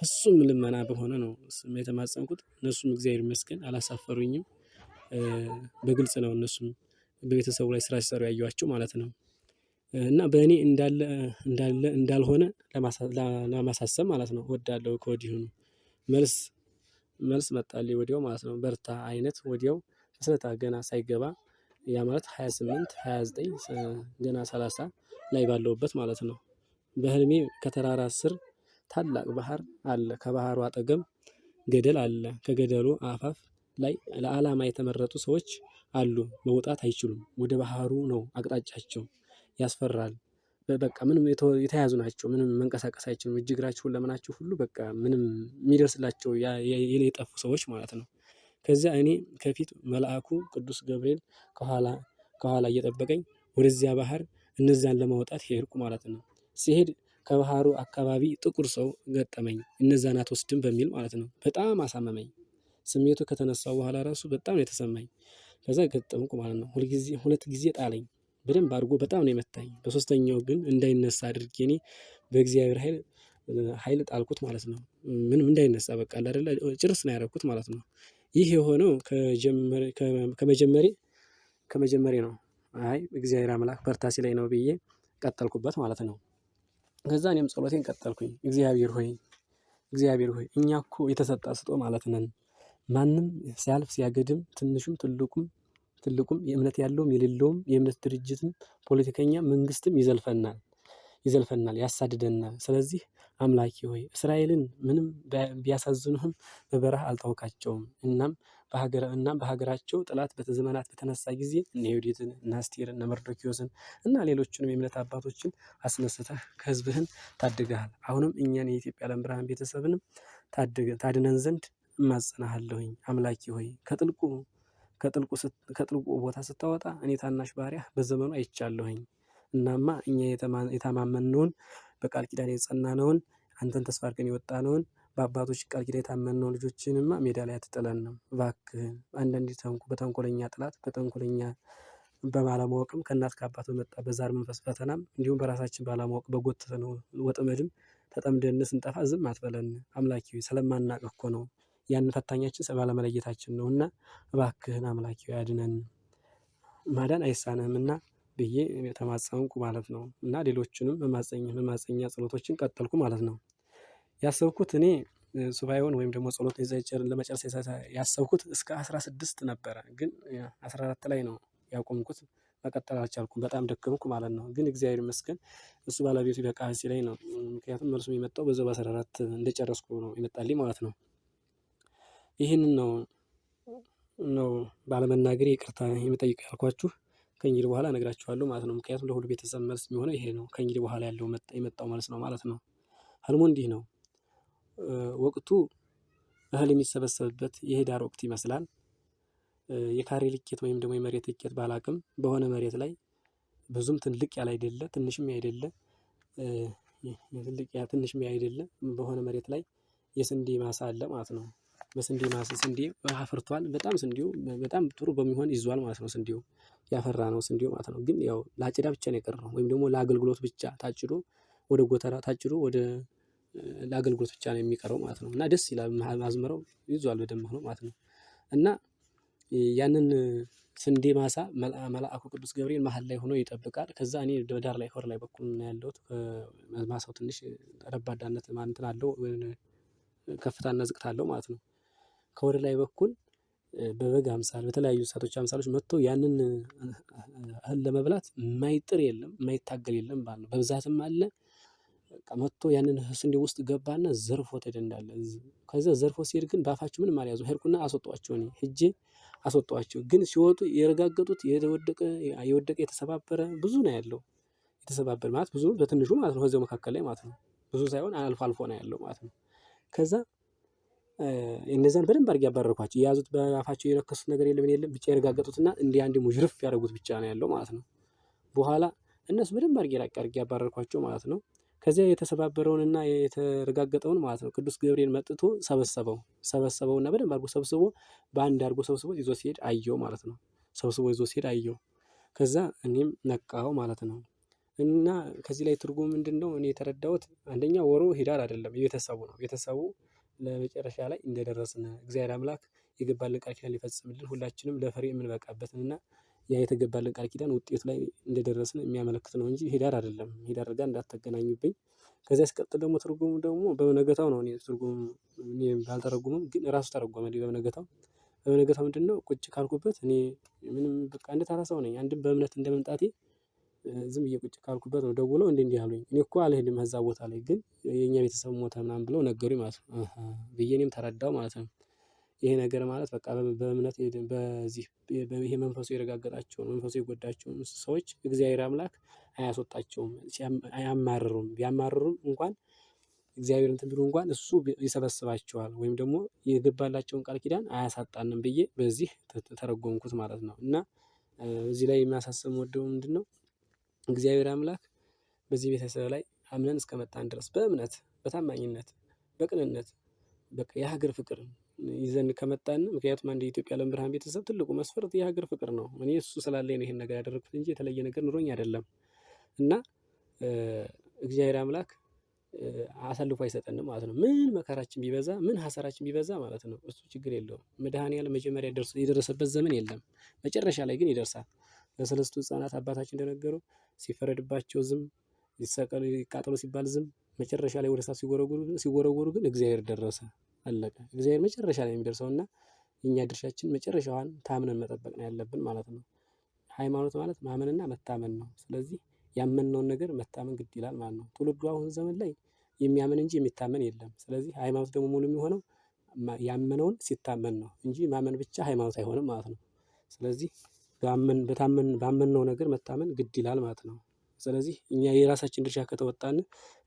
ፍጹም ልመና በሆነ ነው የተማጸንኩት። እነሱም እግዚአብሔር ይመስገን አላሳፈሩኝም። በግልጽ ነው እነሱም በቤተሰቡ ላይ ስራ ሲሰሩ ያየኋቸው ማለት ነው። እና በእኔ እንዳልሆነ ለማሳሰብ ማለት ነው እወዳለሁ። ከወዲሁ ነው መልስ መጣልኝ ወዲያው ማለት ነው። በርታ አይነት ወዲያው ፍስረታ ገና ሳይገባ ያ ማለት 28 29 ገና 30 ላይ ባለውበት ማለት ነው። በህልሜ ከተራራ ስር ታላቅ ባህር አለ። ከባህሩ አጠገብ ገደል አለ። ከገደሉ አፋፍ ላይ ለዓላማ የተመረጡ ሰዎች አሉ። መውጣት አይችሉም። ወደ ባህሩ ነው አቅጣጫቸው። ያስፈራል። በቃ ምንም የተያዙ ናቸው። ምንም መንቀሳቀስ አይችሉም። እጅ እግራቸው ለምናቸው ሁሉ በቃ ምንም የሚደርስላቸው የጠፉ ሰዎች ማለት ነው። ከዚያ እኔ ከፊት መልአኩ ቅዱስ ገብርኤል ከኋላ እየጠበቀኝ ወደዚያ ባህር እነዚያን ለማውጣት ሄድኩ ማለት ነው። ሲሄድ ከባህሩ አካባቢ ጥቁር ሰው ገጠመኝ። እነዛን አትወስድም በሚል ማለት ነው። በጣም አሳመመኝ። ስሜቱ ከተነሳው በኋላ ራሱ በጣም ነው የተሰማኝ። ከዛ ገጠምኩ ማለት ነው። ሁለት ጊዜ ጣለኝ። በደንብ አድርጎ በጣም ነው የመታኝ። በሶስተኛው ግን እንዳይነሳ አድርጌ እኔ በእግዚአብሔር ኃይል ጣልኩት ማለት ነው። ምንም እንዳይነሳ በቃ አይደለ ጭርስ ነው ያደረኩት ማለት ነው። ይህ የሆነው ከመጀመሪያ ነው። አይ እግዚአብሔር አምላክ በርታ ሲለኝ ነው ብዬ ቀጠልኩበት ማለት ነው። ከዛ እኔም ጸሎቴን ቀጠልኩኝ። እግዚአብሔር ሆይ እኛ እኮ የተሰጣ ስጦ ማለት ነን። ማንም ሲያልፍ ሲያገድም ትንሹም ትልቁም የእምነት ያለውም የሌለውም የእምነት ድርጅትም ፖለቲከኛ መንግስትም ይዘልፈናል። ይዘልፈናል፣ ያሳድደናል። ስለዚህ አምላኬ ሆይ እስራኤልን ምንም ቢያሳዝኑህም በበረሃ አልተውካቸውም። እናም በሀገራቸው ጠላት በዘመናት በተነሳ ጊዜ እነ ዮዲትን እነ አስቴርን እነ መርዶክዮስን እና ሌሎችንም የእምነት አባቶችን አስነስተህ ከሕዝብህን ታድገሃል። አሁንም እኛን የኢትዮጵያ ዓለም ብርሃን ቤተሰብንም ታድነን ዘንድ እማጸናሃለሁኝ። አምላኬ ሆይ ከጥልቁ ቦታ ስታወጣ እኔ ታናሽ ባሪያህ በዘመኑ አይቻለሁኝ። እናማ እኛ የታማመንነውን በቃል ኪዳን የጸናነውን አንተን ተስፋ አድርገን የወጣነውን በአባቶች ቃል ኪዳን የታመንነውን ልጆችንማ ሜዳ ላይ አትጥለንም እባክህን። አንዳንዴ በተንኮለኛ ጥላት በተንኮለኛ ባለማወቅም ከእናት ከአባት በመጣ በዛር መንፈስ ፈተናም እንዲሁም በራሳችን ባለማወቅ በጎተተነው ወጥመድም ተጠምደን ስንጠፋ ዝም አትበለን አምላኬ ሆይ። ስለማናውቅ እኮ ነው ያንን ፈታኛችን ባለመለየታችን ነው። እና እባክህን አምላኬ ሆይ አድነን፣ ማዳን አይሳንህምና ብዬ ተማጸንኩ ማለት ነው። እና ሌሎችንም መማፀኛ ጸሎቶችን ቀጠልኩ ማለት ነው። ያሰብኩት እኔ ሱባኤውን ወይም ደግሞ ጸሎት ለመጨረስ ያሰብኩት እስከ 16 ነበረ፣ ግን 14 ላይ ነው ያቆምኩት። መቀጠል አልቻልኩም፣ በጣም ደከምኩ ማለት ነው። ግን እግዚአብሔር ይመስገን እሱ ባለቤቱ ይበቃሃል ሲለኝ ነው። ምክንያቱም መልሱም የመጣው በዛው በ14 እንደጨረስኩ ነው የመጣልኝ ማለት ነው። ይህንን ነው ባለመናገሬ ይቅርታ የምጠይቅ ያልኳችሁ። ከእንግዲህ በኋላ እነግራችኋለሁ ማለት ነው። ምክንያቱም ለሁሉ ቤተሰብ መልስ የሚሆነው ይሄ ነው። ከእንግዲህ በኋላ ያለው የመጣው መልስ ነው ማለት ነው። ህልሙ እንዲህ ነው። ወቅቱ እህል የሚሰበሰብበት የህዳር ወቅት ይመስላል። የካሬ ልኬት ወይም ደግሞ የመሬት ልኬት ባላቅም በሆነ መሬት ላይ ብዙም ትልቅ ያለ አይደለ ትንሽም አይደለ ትንሽም አይደለ በሆነ መሬት ላይ የስንዴ ማሳ አለ ማለት ነው። በስንዴ ማሳ ስንዴ አፍርቷል። በጣም ስንዴው በጣም ጥሩ በሚሆን ይዟል ማለት ነው። ስንዴው ያፈራ ነው ስንዴው ማለት ነው። ግን ያው ለአጨዳ ብቻ ነው የቀረው ወይም ደግሞ ለአገልግሎት ብቻ ታጭዶ ወደ ጎተራ ታጭዶ ወደ ለአገልግሎት ብቻ ነው የሚቀረው ማለት ነው። እና ደስ ይላል አዝመራው ይዟል በደንብ ሆኖ ማለት ነው። እና ያንን ስንዴ ማሳ መልአኩ ቅዱስ ገብርኤል መሃል ላይ ሆኖ ይጠብቃል። ከዛ እኔ በዳር ላይ ሆር ላይ በኩል ነው ያለሁት። ማሳው ትንሽ ረባዳነት እንትን አለው ከፍታና ዝቅታ አለው ማለት ነው። ከወደ ላይ በኩል በበግ አምሳል በተለያዩ እንስሳቶች አምሳሎች መጥቶ ያንን እህል ለመብላት የማይጥር የለም የማይታገል የለም ማለት ነው። በብዛትም አለ። በቃ መጥቶ ያንን ስንዴ ውስጥ ገባና ዘርፎ ተደንዳለ። ከዛ ዘርፎ ሲሄድ ግን በአፋቸው ምንም አልያዙም። ሄድኩና አስወጣኋቸው። እኔ ሄጄ አስወጣኋቸው። ግን ሲወጡ የረጋገጡት የወደቀ የተሰባበረ ብዙ ነው ያለው። የተሰባበረ ማለት ብዙ በትንሹ ማለት ነው። ከዚያው መካከል ላይ ማለት ነው። ብዙ ሳይሆን አልፎ አልፎ ነው ያለው ማለት ነው። ከዛ እነዛን በደንብ አድርጌ ያባረርኳቸው። የያዙት በአፋቸው የነከሱት ነገር የለም ብቻ የረጋገጡትና እንዲህ አንድ ሙጅርፍ ያደረጉት ብቻ ነው ያለው ማለት ነው። በኋላ እነሱ በደንብ አድርጌ ላቅ አድርጌ ያባረርኳቸው ማለት ነው። ከዚያ የተሰባበረውንና የተረጋገጠውን ማለት ነው ቅዱስ ገብርኤል መጥቶ ሰበሰበውና በደንብ አድርጎ ሰብስቦ በአንድ አድርጎ ሰብስቦ ይዞ ሲሄድ አየው ማለት ነው። ሰብስቦ ይዞ ሲሄድ አየው። ከዛ እኔም ነቃሁ ማለት ነው። እና ከዚህ ላይ ትርጉም ምንድነው? እኔ የተረዳሁት አንደኛ ወሩ ሂዳር አይደለም የቤተሰቡ ነው። ቤተሰቡ ለመጨረሻ ላይ እንደደረስን እግዚአብሔር አምላክ የገባልን ቃል ኪዳን ሊፈጽምልን ሁላችንም ለፍሬ የምንበቃበትን እና ያ የተገባልን ቃል ኪዳን ውጤት ላይ እንደደረስን የሚያመለክት ነው እንጂ ሂዳር አይደለም። ሂዳር ጋር እንዳታገናኙብኝ። ከዚያ ሲቀጥል ደግሞ ትርጉሙ ደግሞ በበነገታው ነው። እኔ ትርጉሙ እኔ ባልተረጉምም ግን ራሱ ተረጎመልኝ በበነገታው። በበነገታው ምንድነው? ቁጭ ካልኩበት እኔ ምንም በቃ እንደ ተራ ሰው ነኝ። አንድም በእምነት እንደ መምጣቴ ዝም ብዬ ቁጭ ካልኩበት ነው ደውለው እንዲህ አሉኝ። እኔ እኮ አልሄድም ከዛ ቦታ ላይ ግን የኛ ቤተሰብ ሞተ ምናምን ብለው ነገሩኝ ማለት ነው። ብዬ እኔም ተረዳሁ ማለት ነው። ይሄ ነገር ማለት በቃ በእምነት በዚህ ይሄ መንፈሱ የረጋገጣቸውን መንፈሱ የጎዳቸውን ሰዎች እግዚአብሔር አምላክ አያስወጣቸውም፣ አያማርሩም። ቢያማርሩም እንኳን እግዚአብሔር እንትን ቢሉ እንኳን እሱ ይሰበስባቸዋል ወይም ደግሞ የገባላቸውን ቃል ኪዳን አያሳጣንም ብዬ በዚህ ተረጎምኩት ማለት ነው። እና እዚህ ላይ የሚያሳስብ ወደው ምንድነው? እግዚአብሔር አምላክ በዚህ ቤተሰብ ላይ አምነን እስከመጣን ድረስ በእምነት በታማኝነት በቅንነት በቃ የሀገር ፍቅር ይዘን ከመጣን ምክንያቱም አንድ የኢትዮጵያ ዓለም ብርሃን ቤተሰብ ትልቁ መስፈርት የሀገር ፍቅር ነው። እኔ እሱ ስላለኝ ነው ይሄን ነገር ያደረኩት እንጂ የተለየ ነገር ኑሮኝ አይደለም። እና እግዚአብሔር አምላክ አሳልፎ አይሰጠንም ማለት ነው። ምን መከራችን ቢበዛ ምን ሀሰራችን ቢበዛ ማለት ነው እሱ ችግር የለውም። መድኃኒዓለም መጀመሪያ የደረሰበት ዘመን የለም። መጨረሻ ላይ ግን ይደርሳል። ለሰለስቱ ሕፃናት አባታችን እንደነገረው ሲፈረድባቸው ዝም ይሰቀሉ ይቃጠሉ ሲባል ዝም መጨረሻ ላይ ወደ እሳት ሲወረወሩ ግን እግዚአብሔር ደረሰ። አለቀ። እግዚአብሔር መጨረሻ ላይ የሚደርሰው እና የኛ ድርሻችን መጨረሻዋን ታምነን መጠበቅ ነው ያለብን ማለት ነው። ሃይማኖት ማለት ማመንና መታመን ነው። ስለዚህ ያመንነውን ነገር መታመን ግድ ይላል ማለት ነው። ትውልዱ አሁን ዘመን ላይ የሚያምን እንጂ የሚታመን የለም። ስለዚህ ሃይማኖት ደግሞ ሙሉ የሚሆነው ያመነውን ሲታመን ነው እንጂ ማመን ብቻ ሃይማኖት አይሆንም ማለት ነው። ስለዚህ ባመንነው ነገር መታመን ግድ ይላል ማለት ነው። ስለዚህ እኛ የራሳችን ድርሻ ከተወጣን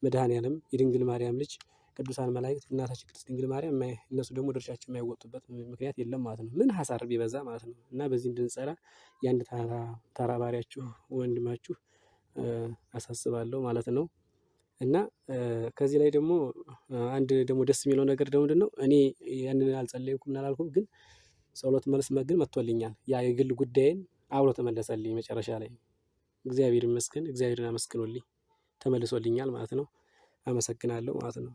መድኃኔዓለም የድንግል ማርያም ልጅ ቅዱሳን መላእክት እናታችን ቅድስት ድንግል ማርያም እነሱ ደግሞ ድርሻቸው የማይወጡበት ምክንያት የለም ማለት ነው። ምን ሀሳር ቢበዛ ማለት ነው። እና በዚህ እንድንጸና የአንድ ተራ ባሪያችሁ ወንድማችሁ አሳስባለሁ ማለት ነው። እና ከዚህ ላይ ደግሞ አንድ ደግሞ ደስ የሚለው ነገር ደግሞ ምንድነው? እኔ ያንን አልጸለይኩም ምን አላልኩም፣ ግን ጸሎት መልስ ግን መጥቶልኛል። ያ የግል ጉዳይን አብሮ ተመለሰልኝ መጨረሻ ላይ። እግዚአብሔር ይመስገን። እግዚአብሔርን አመስግኖልኝ ተመልሶልኛል ማለት ነው። አመሰግናለሁ ማለት ነው።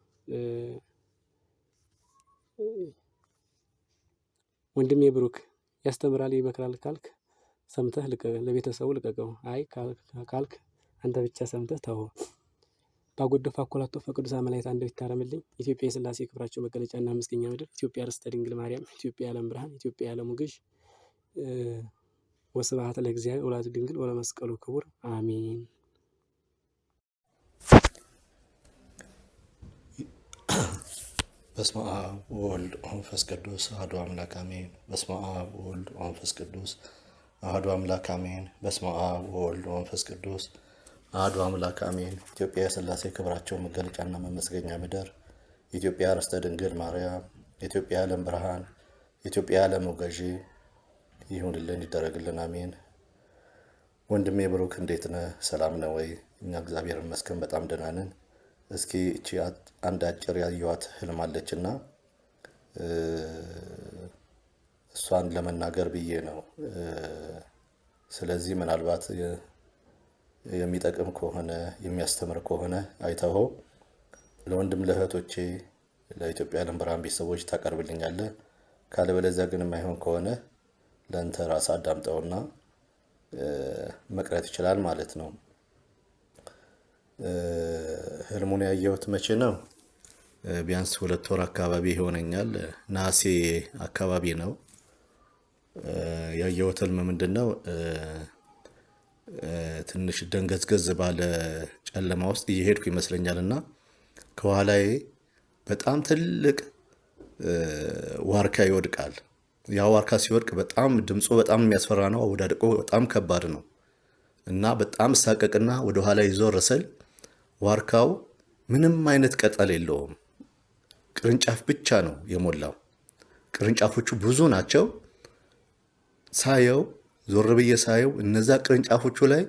ወንድሜ ብሩክ ያስተምራል ይመክራል ካልክ ሰምተህ ለቤተሰቡ ልቀቀው። አይ ካልክ አንተ ብቻ ሰምተህ ተው። ባጎደፍ አኮላቶ ቅዱሳን መላእክት አንደበት ይታረምልኝ። ኢትዮጵያ የሥላሴ ክብራቸው መገለጫና መስገኛ ምድር፣ ኢትዮጵያ ርስተ ድንግል ማርያም፣ ኢትዮጵያ የዓለም ብርሃን፣ ኢትዮጵያ የዓለሙ ገዥ። ወስብሐት ለእግዚአብሔር ወለወላዲቱ ድንግል ወለመስቀሉ ክቡር አሜን። በስመ አብ ወወልድ ወመንፈስ ቅዱስ አሐዱ አምላክ አሜን። በስመ አብ ወወልድ ወመንፈስ ቅዱስ አሐዱ አምላክ አሜን። በስመ አብ ወወልድ ወመንፈስ ቅዱስ አሐዱ አምላክ አሜን። ኢትዮጵያ የሥላሴ ክብራቸው መገለጫና መመስገኛ ምድር፣ ኢትዮጵያ ርስተ ድንግል ማርያም፣ ኢትዮጵያ የዓለም ብርሃን፣ ኢትዮጵያ የዓለሙ ገዢ ይሁንልን ይደረግልን አሜን። ወንድሜ ብሩክ እንዴት ነህ? ሰላም ነው ወይ? እኛ እግዚአብሔር ይመስገን በጣም ደህና ነን። እስኪ እቺ አንድ አጭር ያየኋት ህልም አለችና እሷን ለመናገር ብዬ ነው። ስለዚህ ምናልባት የሚጠቅም ከሆነ የሚያስተምር ከሆነ አይተኸው ለወንድም ለእህቶቼ ለኢትዮጵያ የዓለም ብርሃን ቤተሰቦች ታቀርብልኛለህ። ካለበለዚያ ግን የማይሆን ከሆነ ለአንተ ራስህ አዳምጠውና መቅረት ይችላል ማለት ነው። ህልሙን ያየሁት መቼ ነው? ቢያንስ 2 ወር አካባቢ ይሆነኛል። ነሐሴ አካባቢ ነው ያየሁት። ህልም ምንድነው? ትንሽ ደንገዝገዝ ባለ ጨለማ ውስጥ እየሄድኩ ይመስለኛልና ከኋላዬ በጣም ትልቅ ዋርካ ይወድቃል። ያ ዋርካ ሲወድቅ በጣም ድምፁ በጣም የሚያስፈራ ነው። አወዳደቁ በጣም ከባድ ነው እና በጣም ሳቀቅና ወደ ኋላ ይዞር ስል ዋርካው ምንም አይነት ቅጠል የለውም፣ ቅርንጫፍ ብቻ ነው የሞላው። ቅርንጫፎቹ ብዙ ናቸው። ሳየው ዞር ብዬ ሳየው እነዛ ቅርንጫፎቹ ላይ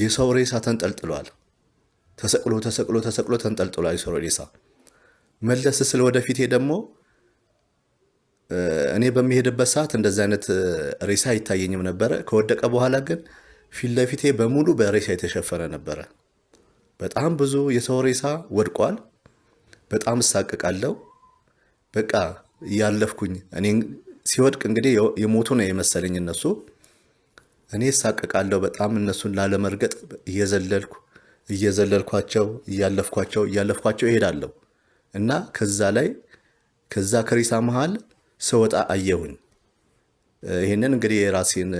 የሰው ሬሳ ተንጠልጥሏል። ተሰቅሎ ተሰቅሎ ተሰቅሎ ተንጠልጥሏል የሰው ሬሳ። መለስ ስለ ወደፊቴ ደግሞ እኔ በሚሄድበት ሰዓት እንደዚህ አይነት ሬሳ አይታየኝም ነበረ። ከወደቀ በኋላ ግን ፊት ለፊቴ በሙሉ በሬሳ የተሸፈነ ነበረ። በጣም ብዙ የሰው ሬሳ ወድቋል። በጣም እሳቀቃለሁ። በቃ እያለፍኩኝ እኔ ሲወድቅ እንግዲህ የሞቱ ነው የመሰለኝ እነሱ። እኔ እሳቀቃለሁ በጣም እነሱን ላለመርገጥ እየዘለልኳቸው እያለፍኳቸው እሄዳለሁ እና ከዛ ከሬሳ መሃል ስወጣ አየሁኝ። ይህንን እንግዲህ የራሴን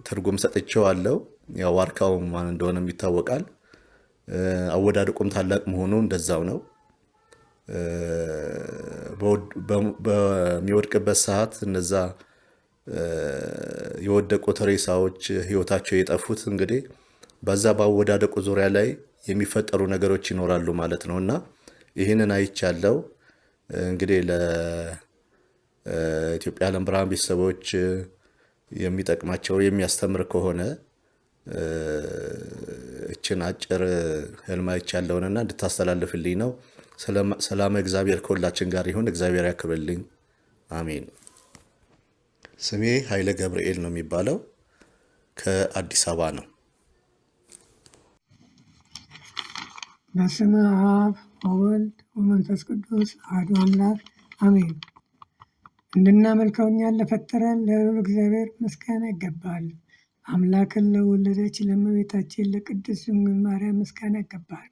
ትርጉም ሰጥቼዋለሁ። ያው ዋርካው ማን እንደሆነም ይታወቃል። አወዳደቁም ታላቅ መሆኑ እንደዛው ነው። በሚወድቅበት ሰዓት እነዛ የወደቁት ሬሳዎች ህይወታቸው የጠፉት እንግዲህ በዛ ባወዳደቁ ዙሪያ ላይ የሚፈጠሩ ነገሮች ይኖራሉ ማለት ነውና ይህንን አይቻለው። እንግዲህ ለኢትዮጵያ የዓለም ብርሃን ቤተሰቦች የሚጠቅማቸው የሚያስተምር ከሆነ እችን አጭር ህልም አይቻለውና እንድታስተላልፍልኝ ነው። ሰላም እግዚአብሔር ከሁላችን ጋር ይሁን። እግዚአብሔር ያክብርልኝ። አሜን። ስሜ ኃይለ ገብርኤል ነው የሚባለው። ከአዲስ አበባ ነው። በስመ አብ ወወልድ ወመንፈስ ቅዱስ አሐዱ አምላክ አሜን። እንድናመልከው እኛን ለፈጠረን ለልዑል እግዚአብሔር ምስጋና ይገባል። አምላክን ለወለደች ለእመቤታችን ለቅድስት ድንግል ማርያም ምስጋና ይገባል።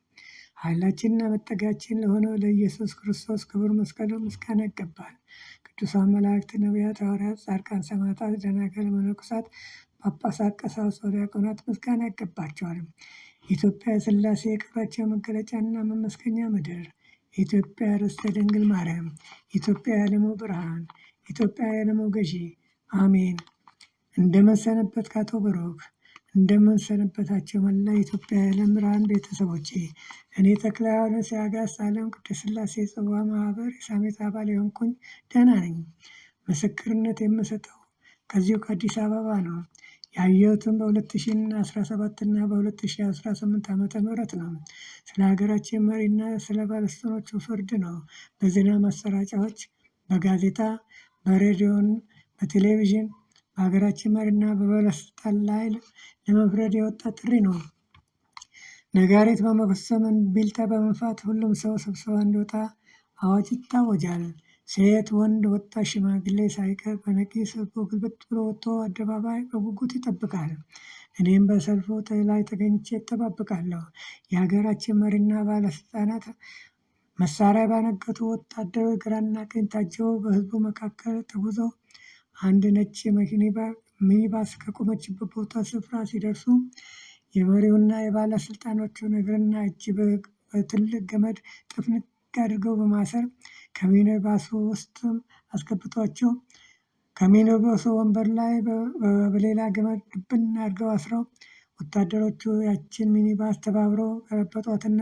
ኃይላችንና መጠጊያችን ለሆነው ለኢየሱስ ክርስቶስ ክብር መስቀሉ ምስጋና ይገባል። ቅዱሳን መላእክት፣ ነቢያት፣ ሐዋርያት፣ ጻድቃን፣ ሰማዕታት፣ ደናግል፣ መነኮሳት ጳጳሳት፣ ቀሳውስት፣ ዲያቆናት ምስጋና ይገባቸዋል። ኢትዮጵያ የሥላሴ የክብራቸው መገለጫና መመስገኛ ምድር፣ ኢትዮጵያ ርስተ ድንግል ማርያም፣ ኢትዮጵያ የዓለሙ ብርሃን፣ ኢትዮጵያ የዓለሙ ገዢ። አሜን። እንደምንሰነበትክ አቶ ብሩክ፣ እንደምንሰነበታቸው መላ ኢትዮጵያ የዓለም ብርሃን ቤተሰቦቼ። እኔ ተክለ ሃይማኖት የአጋዕዝተ ዓለም ቅድስት ሥላሴ ጽዋ ማህበር የሳሜት አባል የሆንኩኝ ደህና ነኝ። ምስክርነት የምሰጠው ከዚሁ ከአዲስ አበባ ነው። ያየሁትም በ2017 እና በ2018 ዓመተ ምህረት ነው። ስለ ሀገራችን መሪና ስለ ባለስልጣኖቹ ፍርድ ነው። በዜና ማሰራጫዎች፣ በጋዜጣ፣ በሬዲዮን፣ በቴሌቪዥን በሀገራችን መሪና በባለስልጣን ላይ ለመፍረድ የወጣ ጥሪ ነው። ነጋሪት በመጎሰም ቢልታ በመንፋት ሁሉም ሰው ስብሰባ እንዲወጣ አዋጅ ይታወጃል። ሴት፣ ወንድ፣ ወጣት፣ ሽማግሌ ሳይቀር በነቂስ ህዝቡ ግልብጥ ብሎ ወጥቶ አደባባይ በጉጉት ይጠብቃል። እኔም በሰልፉ ላይ ተገኝቼ እጠባበቃለሁ። የሀገራችን መሪና ባለስልጣናት መሳሪያ ባነገቱ ወታደሮች ግራና ቀኝ ታጅበው በህዝቡ መካከል ተጉዘው አንድ ነጭ ሚኒባስ ከቆመችበት ቦታ ስፍራ ሲደርሱ የመሪውና የባለስልጣኖቹን እግርና እጅ በትልቅ ገመድ ጥፍንግ አድርገው በማሰር ከሚኒባሱ ውስጥ አስገብቷቸው ከሚኒባሱ ወንበር ላይ በሌላ ገመድ ድብን አድርገው አስረው ወታደሮቹ ያችን ሚኒባስ ተባብረው ገለበጧትና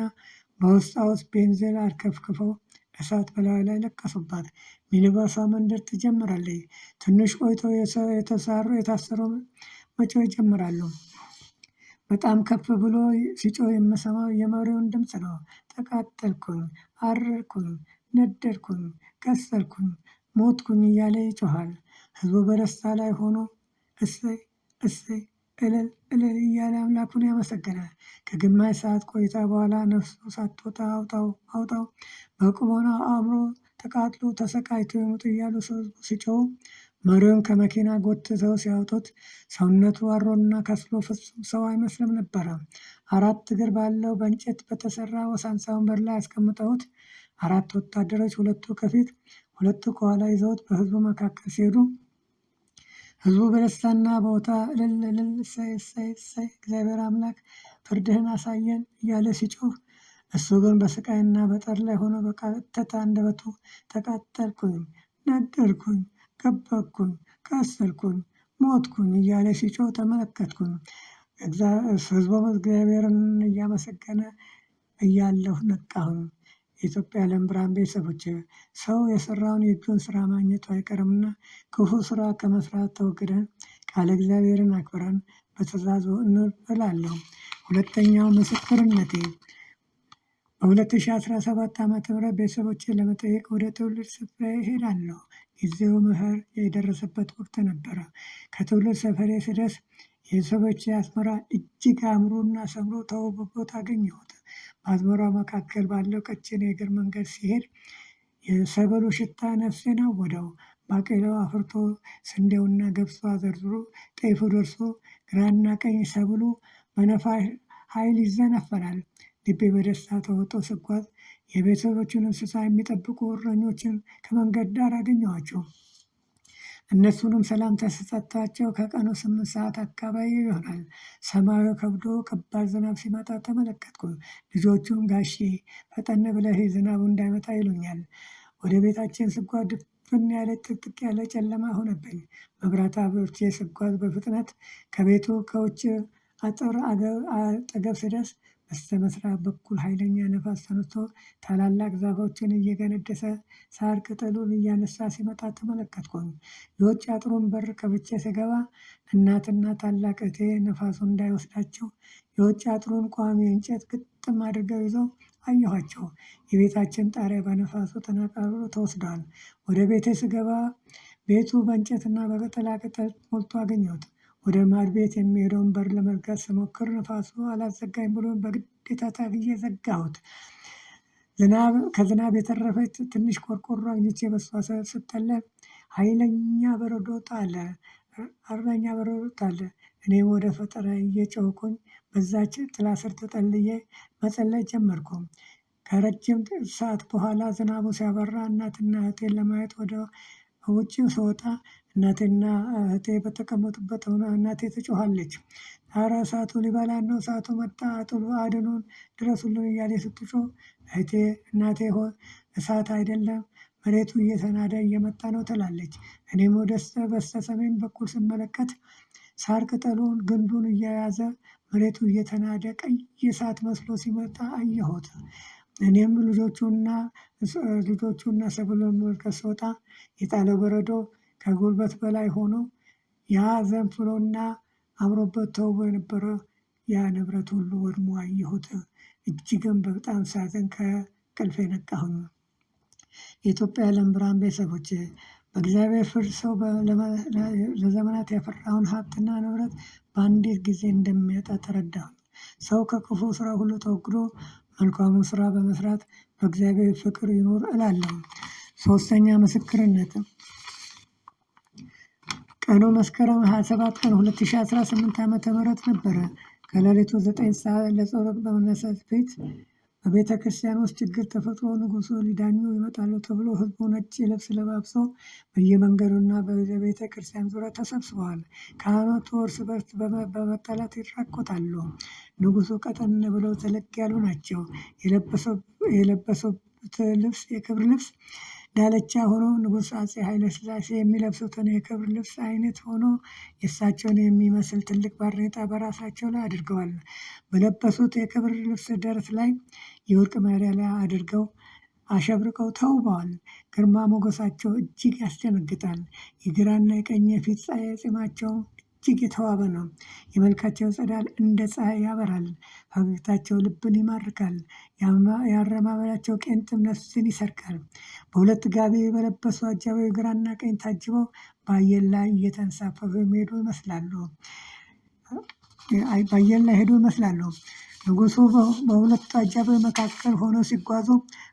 በውስጧ ውስጥ ቤንዚን አርከፍክፈው እሳት በላዩ ላይ ለቀሱባት። ሚኒባሷ መንደድ ትጀምራለች። ትንሽ ቆይቶ የታሰሩ መጮህ ይጀምራሉ። በጣም ከፍ ብሎ ሲጮህ የምሰማው የመሪውን ድምፅ ነው። ተቃጠልኩኝ፣ አረርኩኝ፣ ነደድኩኝ፣ ከሰርኩኝ፣ ሞትኩኝ እያለ ይጮሃል። ህዝቡ በደስታ ላይ ሆኖ እሰይ እሰይ እልል እልል እያለ አምላኩን ያመሰግናል። ከግማሽ ሰዓት ቆይታ በኋላ ነፍሱ ሳትወጣ አውጣው በቁሞና አእምሮ ተቃጥሎ ተሰቃይቶ ይሙት እያሉ ህዝቡ ሲጮሁ መሪውን ከመኪና ጎትተው ሲያወጡት ሰውነቱ አሮና ከስሎ ፍጹም ሰው አይመስልም ነበረ። 4 እግር ባለው በእንጨት በተሰራ ወሳንሳ ወንበር ላይ ያስቀምጠውት 4 ወታደሮች 2ቱ ከፊት 2ቱ ከኋላ ይዘውት በህዝቡ መካከል ሲሄዱ ህዝቡ በደስታና በሆታ እልል እልል እሰይ እሰይ እሰይ እግዚአብሔር አምላክ ፍርድህን አሳየን እያለ ሲጮህ፣ እሱ ግን በስቃይና በጠር ላይ ሆኖ በቀጥታ አንደበቱ ተቃጠልኩኝ፣ ነደድኩኝ፣ ከበርኩኝ፣ ቀሰልኩኝ፣ ሞትኩኝ እያለ ሲጮህ ተመለከትኩኝ። ህዝቡም እግዚአብሔርን እያመሰገነ እያለሁ ነቃሁኝ። የኢትዮጵያ የዓለም ብርሃን ቤተሰቦች፣ ሰው የሰራውን የእጁን ስራ ማግኘቱ አይቀርምና ክፉ ስራ ከመስራት ተወግደን ቃለ እግዚአብሔርን አክብረን በትእዛዙ እንኑር እላለሁ። ሁለተኛው ምስክርነቴ በ2017 ዓ.ም ቤተሰቦቼን ለመጠየቅ ወደ ትውልድ ስፍራዬ እሄዳለሁ። ጊዜው መኸር የደረሰበት ወቅት ነበረ። ከትውልድ ሰፈሬ ስደርስ የቤተሰቦቼ አዝመራ እጅግ አምሮና ሰምሮ ተውቦ ቦታ አገኘሁት። በአዝመራው መካከል ባለው ቀጭን የእግር መንገድ ሲሄድ የሰበሉ ሽታ ነፍሴን አወደው። ባቄላው አፍርቶ ስንዴውና ገብሱ አዘርዝሮ ጤፉ ደርሶ ግራና ቀኝ ሰብሉ በነፋስ ኃይል ይዘነፈላል። ልቤ በደስታ ተውጦ ስጓዝ የቤተሰቦቹን እንስሳ የሚጠብቁ እረኞችን ከመንገድ ዳር አገኘኋቸው። እነሱንም ሰላምታ ስሰጣቸው ከቀኑ 8 ሰዓት አካባቢ ይሆናል። ሰማዩ ከብዶ ከባድ ዝናብ ሲመጣ ተመለከትኩ። ልጆቹም ጋሼ ፈጠን ብለህ ዝናቡ እንዳይመጣ ይሉኛል። ወደ ቤታችን ስጓዝ ድፍን ያለ ጥቅጥቅ ያለ ጨለማ ሆነብኝ። መብራት አብርቼ ስጓዝ በፍጥነት ከቤቱ ከውጭ አጥር አጠገብ ስደርስ በስተምስራቅ በኩል ኃይለኛ ነፋስ ተነስቶ ታላላቅ ዛፎችን እየገነደሰ ሳር ቅጠሉን እያነሳ ሲመጣ ተመለከትኩኝ። የውጭ አጥሩን በር ከፍቼ ስገባ እናትና ታላቅ እህቴ ነፋሱ እንዳይወስዳቸው የውጭ አጥሩን ቋሚ እንጨት ግጥም አድርገው ይዘው አየኋቸው። የቤታችን ጣሪያ በነፋሱ ተነቃቅሎ ተወስዷል። ወደ ቤቴ ስገባ ቤቱ በእንጨትና በቅጠላ ቅጠል ሞልቶ አገኘሁት። ወደ ማድ ቤት የሚሄደውን በር ለመዝጋት ስሞክር ነፋሱ አላዘጋኝ ብሎ በግዴታ ታግዬ ዘጋሁት። ከዝናብ የተረፈች ትንሽ ቆርቆሮ አግኝቼ በሷ ስጠለል ኃይለኛ በረዶ ጣለ። እኔም ወደ ፈጠራ እየጮህኩኝ በዛች ጥላ ስር ተጠልዬ መጸለይ ጀመርኩ። ከረጅም ሰዓት በኋላ ዝናቡ ሲያበራ እናትና እህቴን ለማየት ወደ ውጭ ስወጣ እናቴና እህቴ በተቀመጡበት ሆና እናቴ ትጮኻለች። ኧረ እሳቱ ሊበላን ነው፣ እሳቱ መጣ፣ አጥሉ፣ አድኑን፣ ድረሱልን እያለ ስትጮህ እናቴ ሆይ እሳት አይደለም መሬቱ እየተናደ እየመጣ ነው ትላለች። እኔም ወደ በስተ ሰሜን በኩል ስመለከት ሳር ቅጠሉን ግንዱን እየያዘ መሬቱ እየተናደ ቀይ እሳት መስሎ ሲመጣ አየሁት። እኔም ልጆቹና ሰብሉን ለመመልከት ስወጣ የጣለው በረዶ ከጉልበት በላይ ሆኖ ያ ዘንፍሎና አምሮበት ተውቦ የነበረ ያ ንብረት ሁሉ ወድሞ አየሁት። እጅግም በጣም ሳዘን ከእንቅልፌ ነቃሁኝ። የኢትዮጵያ የዓለም ብርሃን ቤተሰቦች በእግዚአብሔር ፍርድ ሰው ለዘመናት ያፈራውን ሀብትና ንብረት በአንዲት ጊዜ እንደሚያጣ ተረዳሁ። ሰው ከክፉ ስራ ሁሉ ተወግዶ መልካሙ ስራ በመስራት በእግዚአብሔር ፍቅር ይኖር እላለሁ። ሶስተኛ ምስክርነት ቀኑ መስከረም 27 ቀን 2018 ዓ.ም ነበረ። ከሌሊቱ 9 ሰዓት ለጸሎት በመነሳት ፊት በቤተ ክርስቲያን ውስጥ ችግር ተፈጥሮ ንጉሱ ሊዳኙ ይመጣሉ ተብሎ ህዝቡ ነጭ ልብስ ለባብሶ በየመንገዱና በቤተ ክርስቲያን ዙሪያ ተሰብስበዋል። ካህናቱ እርስ በርስ በመጠላት ይራኮታሉ። ንጉሱ ቀጠን ብለው ተለቅ ያሉ ናቸው። የለበሱት ልብስ የክብር ልብስ ዳለቻ ሆኖ ንጉሥ አፄ ኃይለ ሥላሴ የሚለብሱትን የክብር ልብስ አይነት ሆኖ የእሳቸውን የሚመስል ትልቅ ባርኔጣ በራሳቸው ላይ አድርገዋል። በለበሱት የክብር ልብስ ደረት ላይ የወርቅ ሜዳሊያ አድርገው አሸብርቀው ተውበዋል። ግርማ ሞገሳቸው እጅግ ያስደነግጣል። የግራና የቀኝ የፊት ፂማቸው እጅግ የተዋበ ነው። የመልካቸው ጸዳል እንደ ፀሐይ ያበራል። ፈገግታቸው ልብን ይማርካል። የአረማመዳቸው ቄንጥም ነፍስን ይሰርቃል። በሁለት ጋቢ በለበሱ አጃቢው ግራና ቀኝ ታጅበው በአየር ላይ እየተንሳፈፉ የሚሄዱ ይመስላሉ። ንጉሱ በሁለቱ አጃቢው መካከል ሆነው ሲጓዙ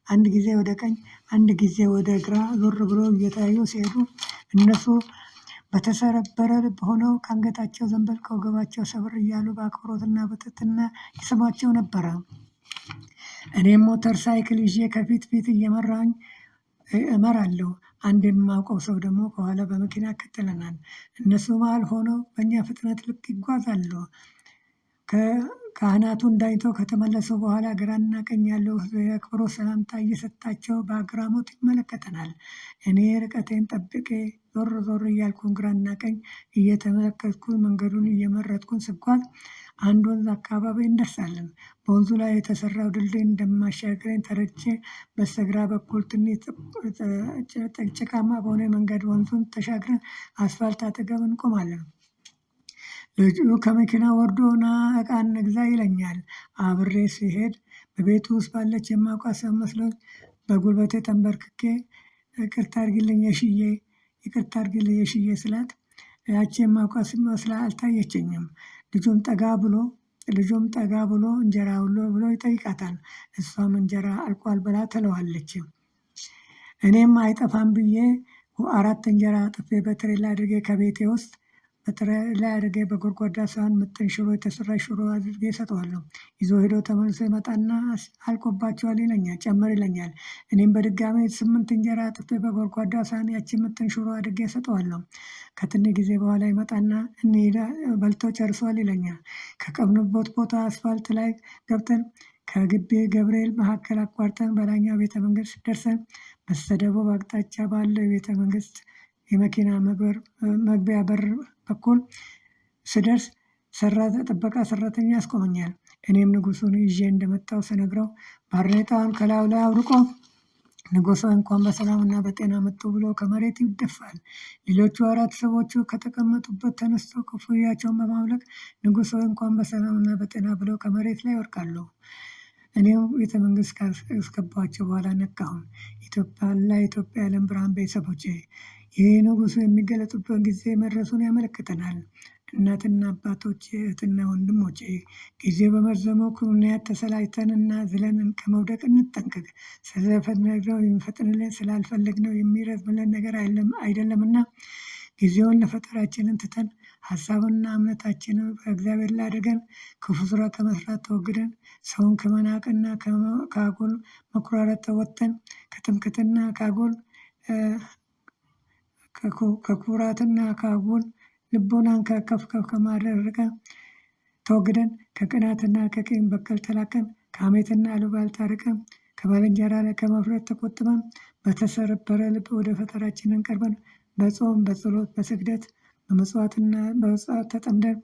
አንድ ጊዜ ወደ ቀኝ አንድ ጊዜ ወደ ግራ ዞር ብሎ እየተያዩ ሲሄዱ እነሱ በተሰረበረ ልብ ሆነው ከአንገታቸው ዘንበል ከወገባቸው ሰብር እያሉ በአክብሮትና በትህትና ይስሟቸው ነበረ። እኔም ሞተር ሳይክል ይዤ ከፊት እመራለሁ። አንድ የማውቀው ሰው ደግሞ ከኋላ በመኪና ይከተለናል። እነሱ መሃል ሆነው በእኛ ፍጥነት ልክ ይጓዛሉ። ካህናቱን ዳኝተው ከተመለሱ በኋላ ግራና ቀኝ ያለው ሕዝብ የአክብሮት ሰላምታ እየሰጣቸው በአግራሞት ይመለከተናል። እኔ ርቀቴን ጠብቄ ዞር እያልኩን ግራና ቀኝ እየተመለከትኩን መንገዱን እየመረጥኩን ስጓዝ አንድ ወንዝ አካባቢ እንደርሳለን። በወንዙ ላይ የተሰራው ድልድይ እንደማሻገረኝ ተረድቼ በስተግራ በኩል ትንሽ ጭቃማ በሆነ መንገድ ወንዙን ተሻግረን አስፋልት አጠገብ እንቆማለን። ልጁ ከመኪና ወርዶ ና ዕቃ እንግዛ ይለኛል። አብሬ ሲሄድ በቤቱ ውስጥ ባለች የማውቃት ሰው መስሎኝ በጉልበቴ ተንበርክኬ ይቅርታ አድርጊልኝ የሽዬ ስላት ያቺ የማውቃት መስላ አልታየችኝም። ልጁም ጠጋ ብሎ እንጀራ ብሎ ይጠይቃታል። እሷም እንጀራ አልቋል ብላ ትለዋለች። እኔም አይጠፋም ብዬ 4 እንጀራ ጥፌ በትሬ ላይ አድርጌ ከቤቴ ውስጥ በትሬ ላይ አድርጌ በጎድጓዳ ሳህን ምጥን ሽሮ የተሰራ ሽሮ አድርጌ እሰጠዋለሁ። ይዞ ሄዶ ተመልሶ ይመጣና አልቆባቸዋል ይለኛል፣ ጨምር ይለኛል። እኔም በድጋሚ 8 እንጀራ ጥፌ በጎድጓዳ ሳህን ያቺ ምጥን ሽሮ አድርጌ እሰጠዋለሁ። ከትንሽ ጊዜ በኋላ ይመጣና እንሂድ በልቶ ጨርሷል ይለኛል። ከቆምንበት ቦታ አስፋልት ላይ ገብተን ከግቢ ገብርኤል መካከል አቋርጠን በላይኛው ቤተ መንግስት ደርሰን በስተደቡብ አቅጣጫ ባለው የቤተ መንግስት የመኪና መግቢያ በር በኩል ስደርስ ጥበቃ ሰራተኛ ያስቆመኛል። እኔም ንጉሱን ይዤ እንደመጣው ስነግረው ባርኔጣውን ከላዩ ላይ አውልቆ ንጉሱ እንኳን በሰላምና በጤና መጡ ብሎ ከመሬት ይደፋል። ሌሎቹ 4 ሰዎቹ ከተቀመጡበት ተነስተው ኮፍያቸውን በማውለቅ ንጉሱ እንኳን በሰላምና በጤና ብለው ከመሬት ላይ ይወድቃሉ። እኔም ቤተ መንግስት ካስገባቸው በኋላ ነቃሁን። የኢትዮጵያ የዓለም ብርሃን ቤተሰቦቼ ይህ ንጉሱ የሚገለጡበት ጊዜ መድረሱን ያመለክተናል። እናትና አባቶቼ፣ እህትና ወንድሞቼ ጊዜው በመርዘሙ ምክንያት ተሰላችተንና ዝለንን ከመውደቅ እንጠንቀቅ። ስለፈለግነው የሚፈጥንልን ስላልፈለግነው የሚረዝምልን ነገር አይደለምና ጊዜውን ለፈጠራችንን ትተን ሀሳብና እምነታችንን በእግዚአብሔር ላይ አድርገን ክፉ ስራ ከመስራት ተወግደን ሰውን ከመናቅና ከአጉል መኩራራት ተወጥተን ከትምክህትና ከአጉል ከኩራትና ከአጉል ልቦናን ከከፍከፍ ከማድረግ ተወግደን ከቅናትና ከቂም በቀል ተላቀን ከሐሜትና አሉባልታ ርቀን ከባልንጀራ ላይ ከመፍረድ ተቆጥበን በተሰበረ ልብ ወደ ፈጣሪያችን ቀርበን በጾም በጸሎት በስግደት በመጽዋዕትና በመጽዋዕት ተጠምደን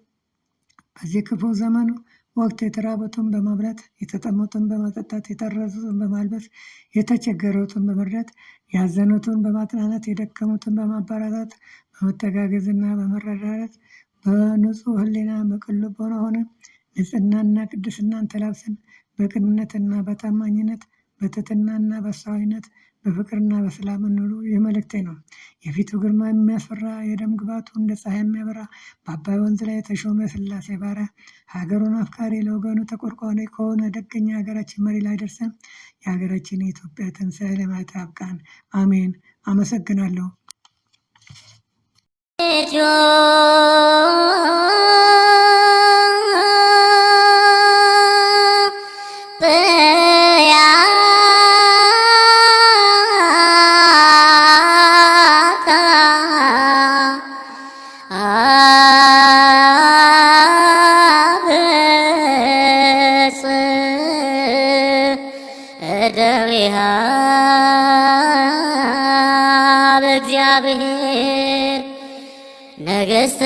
በዚህ ክፉ ዘመን ወቅት የተራቡትን በማብላት የተጠሙትን በማጠጣት የታረዙትን በማልበስ የተቸገሩትን በመርዳት ያዘኑትን በማጽናናት የደከሙትን በማበረታታት በመተጋገዝና በመረዳዳት በንጹህ ሕሊና በቅን ልቦና ሆነን ንጽህናና ቅድስናን ተላብሰን በቅንነትና በታማኝነት በትህትናና በሰዋዊነት በፍቅርና በሰላም እንኑር። ይህ መልእክቴ ነው። የፊቱ ግርማ የሚያስፈራ የደም ግባቱ እንደ ፀሐይ የሚያበራ በአባይ ወንዝ ላይ የተሾመ ሥላሴ ባሪያ ሀገሩን አፍቃሪ ለወገኑ ተቆርቋሪ ከሆነ ደገኛ ሀገራችን መሪ ላይ ደርሰን የሀገራችን የኢትዮጵያ ትንሣኤ ለማየት ያብቃን። አሜን። አመሰግናለሁ። በእግዚአብሔር ነገሥተ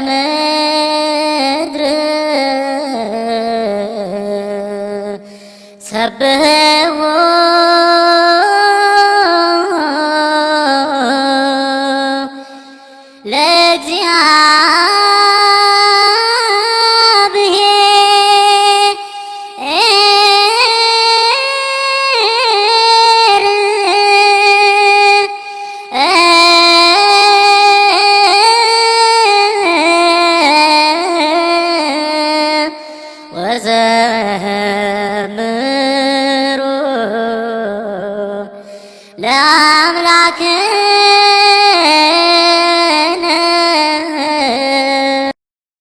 ምድር ሰብሕዎ ለአምላክ